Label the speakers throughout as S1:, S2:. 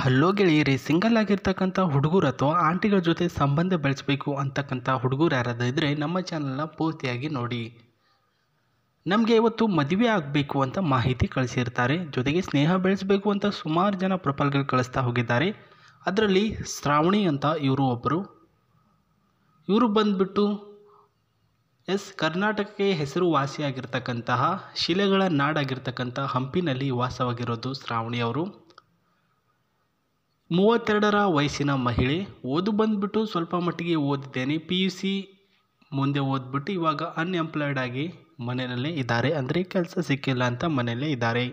S1: Hello ಗೆಳೆಯರಿ, single ಆಗಿರ್ತಕ್ಕಂಥ ಹುಡುಗರು ಅಥವಾ ಆಂಟಿಗಳ ಜೊತೆ ಸಂಬಂಧ ಬೆಳೆಸಬೇಕು ಅಂತಕ್ಕಂಥ ಹುಡುಗರು ಯಾರಾದರೂ ಇದ್ದರೆ ನಮ್ಮ ಚಾನಲ್ನ ಪೂರ್ತಿಯಾಗಿ ನೋಡಿ. ನಮಗೆ ಇವತ್ತು ಮದುವೆ ಆಗಬೇಕು ಅಂತ ಮಾಹಿತಿ ಕಳಿಸಿರ್ತಾರೆ. ಜೊತೆಗೆ ಸ್ನೇಹ ಬೆಳೆಸಬೇಕು ಅಂತ ಸುಮಾರು ಜನ ಪ್ರೊಫೈಲ್ಗಳು ಕಳಿಸ್ತಾ ಹೋಗಿದ್ದಾರೆ. ಅದರಲ್ಲಿ ಶ್ರಾವಣಿ ಅಂತ ಇವರು ಒಬ್ಬರು. ಇವರು ಬಂದುಬಿಟ್ಟು ಕರ್ನಾಟಕಕ್ಕೆ ಹೆಸರುವಾಸಿಯಾಗಿರ್ತಕ್ಕಂತಹ ಶಿಲೆಗಳ ನಾಡಾಗಿರ್ತಕ್ಕಂಥ ಹಂಪಿನಲ್ಲಿ ವಾಸವಾಗಿರೋದು ಶ್ರಾವಣಿ ಅವರು. 32ರ ವಯಸ್ಸಿನ ಮಹಿಳೆ. ಓದು ಬಂದುಬಿಟ್ಟು ಸ್ವಲ್ಪ ಮಟ್ಟಿಗೆ ಓದಿದ್ದೇನೆ, PUC ಮುಂದೆ ಓದ್ಬಿಟ್ಟು ಇವಾಗ ಅನ್ಎಂಪ್ಲಾಯ್ಡ್ ಆಗಿ ಮನೆಯಲ್ಲೇ ಇದ್ದಾರೆ. ಅಂದರೆ ಕೆಲಸ ಸಿಕ್ಕಿಲ್ಲ ಅಂತ ಮನೆಯಲ್ಲೇ ಇದ್ದಾರೆ.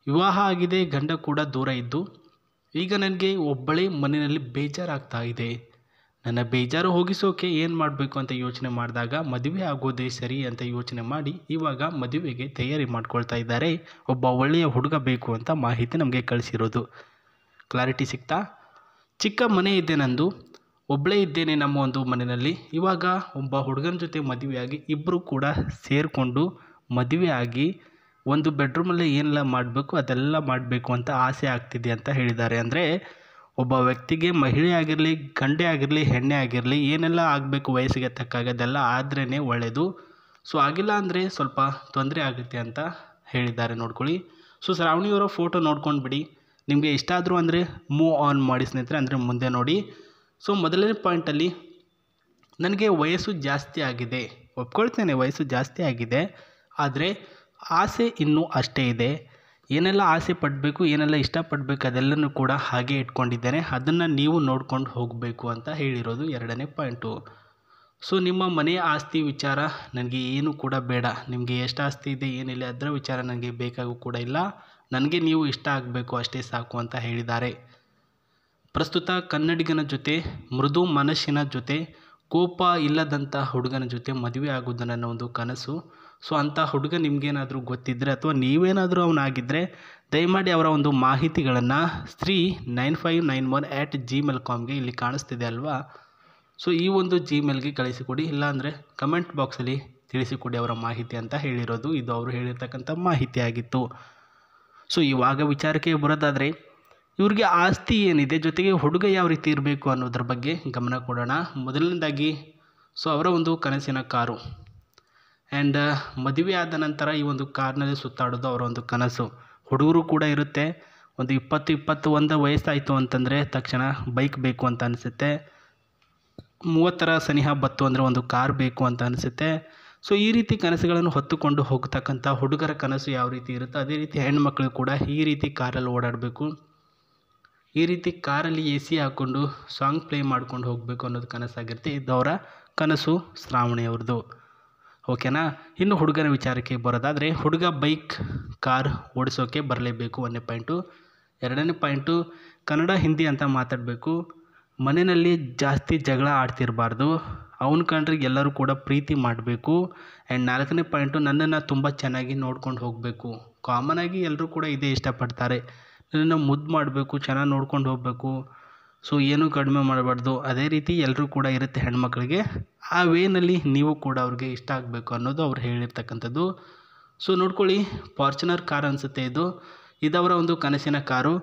S1: ವಿವಾಹ ಆಗಿದೆ, ಗಂಡ ಕೂಡ ದೂರ ಇದ್ದು ಈಗ ನನಗೆ ಒಬ್ಬಳೇ ಮನೆಯಲ್ಲಿ ಬೇಜಾರಾಗ್ತಾ ಇದೆ. ನನ್ನ ಬೇಜಾರು ಹೋಗಿಸೋಕೆ ಏನು ಮಾಡಬೇಕು ಅಂತ ಯೋಚನೆ ಮಾಡಿದಾಗ ಮದುವೆ ಆಗೋದೇ ಸರಿ ಅಂತ ಯೋಚನೆ ಮಾಡಿ ಇವಾಗ ಮದುವೆಗೆ ತಯಾರಿ ಮಾಡ್ಕೊಳ್ತಾ ಇದ್ದಾರೆ. ಒಬ್ಬ ಒಳ್ಳೆಯ ಹುಡುಗ ಬೇಕು ಅಂತ ಮಾಹಿತಿ ನಮಗೆ ಕಳಿಸಿರೋದು. ಕ್ಲಾರಿಟಿ ಸಿಗ್ತಾ? ಚಿಕ್ಕ ಮನೆ ಇದೆ ನಂದು, ಒಬ್ಬಳೇ ಇದ್ದೇನೆ ನಮ್ಮ ಒಂದು ಮನೆಯಲ್ಲಿ. ಇವಾಗ ಒಬ್ಬ ಹುಡುಗನ ಜೊತೆ ಮದುವೆಯಾಗಿ ಇಬ್ಬರು ಕೂಡ ಸೇರಿಕೊಂಡು ಮದುವೆ ಆಗಿ ಒಂದು ಬೆಡ್ರೂಮಲ್ಲಿ ಏನೆಲ್ಲ ಮಾಡಬೇಕು ಅದೆಲ್ಲ ಮಾಡಬೇಕು ಅಂತ ಆಸೆ ಆಗ್ತಿದೆ ಅಂತ ಹೇಳಿದ್ದಾರೆ. ಅಂದರೆ ಒಬ್ಬ ವ್ಯಕ್ತಿಗೆ ಮಹಿಳೆ ಆಗಿರಲಿ, ಗಂಡೆ ಆಗಿರಲಿ, ಹೆಣ್ಣೆ ಆಗಿರಲಿ, ಏನೆಲ್ಲ ಆಗಬೇಕು ವಯಸ್ಸಿಗೆ ತಕ್ಕಾಗ ಅದೆಲ್ಲ ಆದ್ರೇ ಒಳ್ಳೆಯದು. ಸೊ ಆಗಿಲ್ಲ ಅಂದರೆ ಸ್ವಲ್ಪ ತೊಂದರೆ ಆಗುತ್ತೆ ಅಂತ ಹೇಳಿದ್ದಾರೆ. ನೋಡ್ಕೊಳ್ಳಿ. ಸೊ ಶ್ರಾವಣಿಯವರ ಫೋಟೋ ನೋಡ್ಕೊಂಡು ಬಿಡಿ. ನಿಮಗೆ ಇಷ್ಟ ಆದರೂ ಅಂದರೆ ಮೂವ್ ಆನ್ ಮಾಡಿ ಸ್ನೇಹಿತರೆ, ಅಂದರೆ ಮುಂದೆ ನೋಡಿ. ಸೊ ಮೊದಲನೇ ಪಾಯಿಂಟಲ್ಲಿ ನನಗೆ ವಯಸ್ಸು ಜಾಸ್ತಿ ಆಗಿದೆ, ಒಪ್ಕೊಳ್ತೇನೆ ವಯಸ್ಸು ಜಾಸ್ತಿ ಆಗಿದೆ, ಆದರೆ ಆಸೆ ಇನ್ನೂ ಅಷ್ಟೇ ಇದೆ. ಏನೆಲ್ಲ ಆಸೆ ಪಡಬೇಕು, ಏನೆಲ್ಲ ಇಷ್ಟಪಡಬೇಕು ಅದೆಲ್ಲನೂ ಕೂಡ ಹಾಗೆ ಇಟ್ಕೊಂಡಿದ್ದೇನೆ. ಅದನ್ನು ನೀವು ನೋಡ್ಕೊಂಡು ಹೋಗಬೇಕು ಅಂತ ಹೇಳಿರೋದು ಎರಡನೇ ಪಾಯಿಂಟು. ಸೊ ನಿಮ್ಮ ಮನೆಯ ಆಸ್ತಿ ವಿಚಾರ ನನಗೆ ಏನು ಕೂಡ ಬೇಡ. ನಿಮಗೆ ಎಷ್ಟು ಆಸ್ತಿ ಇದೆ ಏನಿಲ್ಲ ಅದರ ವಿಚಾರ ನನಗೆ ಬೇಕಾಗೂ ಕೂಡ ಇಲ್ಲ. ನನಗೆ ನೀವು ಇಷ್ಟ ಆಗಬೇಕು ಅಷ್ಟೇ ಸಾಕು ಅಂತ ಹೇಳಿದ್ದಾರೆ. ಪ್ರಸ್ತುತ ಕನ್ನಡಿಗನ ಜೊತೆ, ಮೃದು ಮನಸ್ಸಿನ ಜೊತೆ, ಕೋಪ ಇಲ್ಲದಂಥ ಹುಡುಗನ ಜೊತೆ ಮದುವೆ ಆಗೋದು ನನ್ನ ಒಂದು ಕನಸು. ಸೊ ಅಂಥ ಹುಡುಗ ನಿಮಗೇನಾದರೂ ಗೊತ್ತಿದ್ದರೆ ಅಥವಾ ನೀವೇನಾದರೂ ಅವನಾಗಿದ್ದರೆ ದಯಮಾಡಿ ಅವರ ಒಂದು ಮಾಹಿತಿಗಳನ್ನು 39591@gmail.comಗೆ ಇಲ್ಲಿ ಕಾಣಿಸ್ತಿದೆ ಅಲ್ವಾ. ಸೊ ಈ ಒಂದು ಜಿಮೇಲ್ಗೆ ಕಳಿಸಿಕೊಡಿ, ಇಲ್ಲಾಂದರೆ ಕಮೆಂಟ್ ಬಾಕ್ಸಲ್ಲಿ ತಿಳಿಸಿಕೊಡಿ ಅವರ ಮಾಹಿತಿ ಅಂತ ಹೇಳಿರೋದು. ಇದು ಅವರು ಹೇಳಿರ್ತಕ್ಕಂಥ ಮಾಹಿತಿ ಆಗಿತ್ತು. ಸೊ ಇವಾಗ ವಿಚಾರಕ್ಕೆ ಬರೋದಾದರೆ ಇವ್ರಿಗೆ ಆಸ್ತಿ ಏನಿದೆ, ಜೊತೆಗೆ ಹುಡುಗ ಯಾವ ರೀತಿ ಇರಬೇಕು ಅನ್ನೋದ್ರ ಬಗ್ಗೆ ಗಮನ ಕೊಡೋಣ. ಮೊದಲನೇದಾಗಿ ಸೊ ಅವರ ಒಂದು ಕನಸಿನ ಕಾರು ಆ್ಯಂಡ್ ಮದುವೆ ಆದ ನಂತರ ಈ ಒಂದು ಕಾರ್ನಲ್ಲಿ ಸುತ್ತಾಡೋದು ಅವರ ಒಂದು ಕನಸು. ಹುಡುಗರು ಕೂಡ ಇರುತ್ತೆ. ಒಂದು 20-21 ವಯಸ್ಸಾಯಿತು ಅಂತಂದರೆ ತಕ್ಷಣ ಬೈಕ್ ಬೇಕು ಅಂತ ಅನಿಸುತ್ತೆ. 30ರ ಸನಿಹ ಬತ್ತು ಅಂದರೆ ಒಂದು ಕಾರ್ ಬೇಕು ಅಂತ ಅನಿಸುತ್ತೆ. ಸೊ ಈ ರೀತಿ ಕನಸುಗಳನ್ನು ಹೊತ್ತುಕೊಂಡು ಹೋಗ್ತಕ್ಕಂಥ ಹುಡುಗರ ಕನಸು ಯಾವ ರೀತಿ ಇರುತ್ತೋ ಅದೇ ರೀತಿ ಹೆಣ್ಮಕ್ಳು ಕೂಡ ಈ ರೀತಿ ಕಾರಲ್ಲಿ ಓಡಾಡಬೇಕು, ಈ ರೀತಿ ಕಾರಲ್ಲಿ AC ಹಾಕ್ಕೊಂಡು ಸಾಂಗ್ ಪ್ಲೇ ಮಾಡ್ಕೊಂಡು ಹೋಗಬೇಕು ಅನ್ನೋದು ಕನಸಾಗಿರುತ್ತೆ. ಇದು ಅವರ ಕನಸು ಶ್ರಾವಣಿಯವ್ರದ್ದು. ಓಕೆನಾ. ಇನ್ನು ಹುಡುಗನ ವಿಚಾರಕ್ಕೆ ಬರೋದಾದರೆ ಹುಡುಗ ಬೈಕ್, ಕಾರ್ ಓಡಿಸೋಕೆ ಬರಲೇಬೇಕು, 1ನೇ ಪಾಯಿಂಟು. 2ನೇ ಪಾಯಿಂಟು ಕನ್ನಡ ಹಿಂದಿ ಅಂತ ಮಾತಾಡಬೇಕು. ಮನೆಯಲ್ಲಿ ಜಾಸ್ತಿ ಜಗಳ ಆಡ್ತಿರಬಾರ್ದು. ಅವನ ಕಂಡ್ರೆ ಎಲ್ಲರೂ ಕೂಡ ಪ್ರೀತಿ ಮಾಡಬೇಕು. ಆ್ಯಂಡ್ 4ನೇ ಪಾಯಿಂಟು ನನ್ನನ್ನು ತುಂಬ ಚೆನ್ನಾಗಿ ನೋಡ್ಕೊಂಡು ಹೋಗಬೇಕು. ಕಾಮನಾಗಿ ಎಲ್ಲರೂ ಕೂಡ ಇದೇ ಇಷ್ಟಪಡ್ತಾರೆ, ನನ್ನನ್ನು ಮುದ್ದು ಮಾಡಬೇಕು, ಚೆನ್ನಾಗಿ ನೋಡ್ಕೊಂಡು ಹೋಗಬೇಕು. ಸೊ ಏನೂ ಕಡಿಮೆ ಮಾಡಬಾರ್ದು. ಅದೇ ರೀತಿ ಎಲ್ಲರೂ ಕೂಡ ಇರುತ್ತೆ ಹೆಣ್ಮಕ್ಳಿಗೆ. ಆ ವೇನಲ್ಲಿ ನೀವು ಕೂಡ ಅವ್ರಿಗೆ ಇಷ್ಟ ಆಗಬೇಕು ಅನ್ನೋದು ಅವ್ರು ಹೇಳಿರ್ತಕ್ಕಂಥದ್ದು. ಸೊ ನೋಡ್ಕೊಳ್ಳಿ, ಫಾರ್ಚುನರ್ ಕಾರ್ ಅನಿಸುತ್ತೆ ಇದು. ಇದವರ ಒಂದು ಕನಸಿನ ಕಾರು.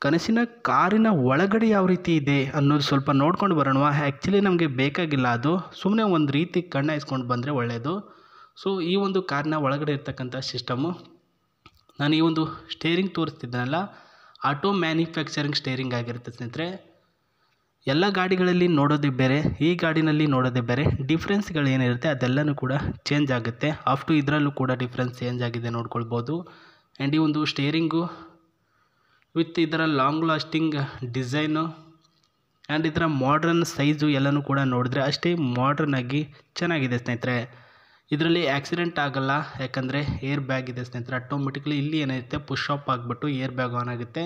S1: ಕನಸಿನ ಕಾರಿನ ಒಳಗಡೆ ಯಾವ ರೀತಿ ಇದೆ ಅನ್ನೋದು ಸ್ವಲ್ಪ ನೋಡ್ಕೊಂಡು ಬರೋಣ. ಆ್ಯಕ್ಚುಲಿ ನಮಗೆ ಬೇಕಾಗಿಲ್ಲ ಅದು, ಸುಮ್ಮನೆ ಒಂದು ರೀತಿ ಕಣ್ಣಾಯಿಸ್ಕೊಂಡು ಬಂದರೆ ಒಳ್ಳೆಯದು. ಸೊ ಈ ಒಂದು ಕಾರಿನ ಒಳಗಡೆ ಇರ್ತಕ್ಕಂಥ ಸಿಸ್ಟಮು, ನಾನು ಈ ಒಂದು ಸ್ಟೇರಿಂಗ್ ತೋರಿಸ್ತಿದ್ದಾನಲ್ಲ, ಆಟೋ ಮ್ಯಾನುಫ್ಯಾಕ್ಚರಿಂಗ್ ಸ್ಟೇರಿಂಗ್ ಆಗಿರುತ್ತೆ ಸ್ನೇಹಿತರೆ. ಎಲ್ಲ ಗಾಡಿಗಳಲ್ಲಿ ನೋಡೋದೇ ಬೇರೆ, ಈ ಗಾಡಿನಲ್ಲಿ ನೋಡೋದೇ ಬೇರೆ. ಡಿಫ್ರೆನ್ಸ್ಗಳೇನಿರುತ್ತೆ ಅದೆಲ್ಲನೂ ಕೂಡ ಚೇಂಜ್ ಆಗುತ್ತೆ. ಅಫ್ಟು ಇದರಲ್ಲೂ ಕೂಡ ಡಿಫ್ರೆನ್ಸ್ ಚೇಂಜ್ ಆಗಿದೆ ನೋಡ್ಕೊಳ್ಬೋದು. ಆ್ಯಂಡ್ ಈ ಒಂದು ಸ್ಟೇರಿಂಗು ವಿತ್ ಇದರ ಲಾಂಗ್ ಲಾಸ್ಟಿಂಗ್ ಡಿಸೈನು ಆ್ಯಂಡ್ ಇದರ ಮಾಡ್ರನ್ ಸೈಜು ಎಲ್ಲನೂ ಕೂಡ ನೋಡಿದ್ರೆ ಅಷ್ಟೇ ಮಾಡ್ರನ್ ಆಗಿ ಚೆನ್ನಾಗಿದೆ ಸ್ನೇಹಿತರೆ. ಇದರಲ್ಲಿ ಆಕ್ಸಿಡೆಂಟ್ ಆಗಲ್ಲ, ಯಾಕಂದರೆ ಏರ್ ಬ್ಯಾಗ್ ಇದೆ ಸ್ನೇಹಿತರೆ. ಆಟೋಮೆಟಿಕ್ಲಿ ಇಲ್ಲಿ ಏನಿರುತ್ತೆ ಪುಷ್ ಆಫ್ ಆಗಿಬಿಟ್ಟು ಏರ್ ಬ್ಯಾಗ್ ಆನ್ ಆಗುತ್ತೆ.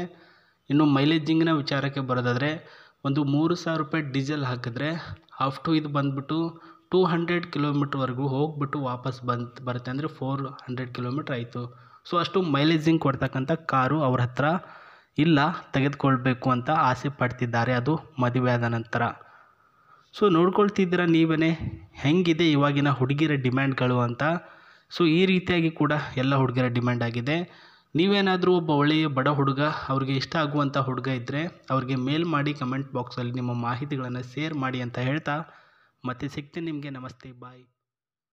S1: ಇನ್ನು ಮೈಲೇಜಿಂಗಿನ ವಿಚಾರಕ್ಕೆ ಬರೋದಾದರೆ ಒಂದು 3,000 ರೂಪಾಯಿ ಡೀಸೆಲ್ ಹಾಕಿದ್ರೆ ಅಫ್ಟು ಇದು ಬಂದುಬಿಟ್ಟು 200 ಕಿಲೋಮೀಟ್ರ್ವರೆಗೂ ಹೋಗ್ಬಿಟ್ಟು ವಾಪಸ್ ಬರುತ್ತೆ. ಅಂದರೆ 400 ಕಿಲೋಮೀಟ್ರ್ ಆಯಿತು. ಸೊ ಅಷ್ಟು ಮೈಲೇಜಿಂಗ್ ಕೊಡ್ತಕ್ಕಂಥ ಕಾರು ಅವ್ರ ಹತ್ರ ಇಲ್ಲ, ತೆಗೆದುಕೊಳ್ಬೇಕು ಅಂತ ಆಸೆ ಪಡ್ತಿದ್ದಾರೆ, ಅದು ಮದುವೆ ಆದ ನಂತರ. ಸೊ ನೋಡ್ಕೊಳ್ತಿದ್ದೀರ ನೀವೇ ಹೆಂಗಿದೆ ಇವಾಗಿನ ಹುಡುಗಿರ ಡಿಮ್ಯಾಂಡ್ಗಳು ಅಂತ. ಸೊ ಈ ರೀತಿಯಾಗಿ ಕೂಡ ಎಲ್ಲ ಹುಡುಗಿರ ಡಿಮ್ಯಾಂಡ್ ಆಗಿದೆ. ನೀವೇನಾದರೂ ಒಬ್ಬ ಒಳ್ಳೆಯ ಬಡ ಹುಡುಗ, ಅವ್ರಿಗೆ ಇಷ್ಟ ಆಗುವಂಥ ಹುಡುಗ ಇದ್ದರೆ ಅವ್ರಿಗೆ ಮೇಲ್ ಮಾಡಿ ಕಮೆಂಟ್ ಬಾಕ್ಸಲ್ಲಿ ನಿಮ್ಮ ಮಾಹಿತಿಗಳನ್ನು ಶೇರ್ ಮಾಡಿ ಅಂತ ಹೇಳ್ತಾ ಮತ್ತೆ ಸಿಗ್ತೀನಿ ನಿಮಗೆ. ನಮಸ್ತೆ, ಬಾಯ್.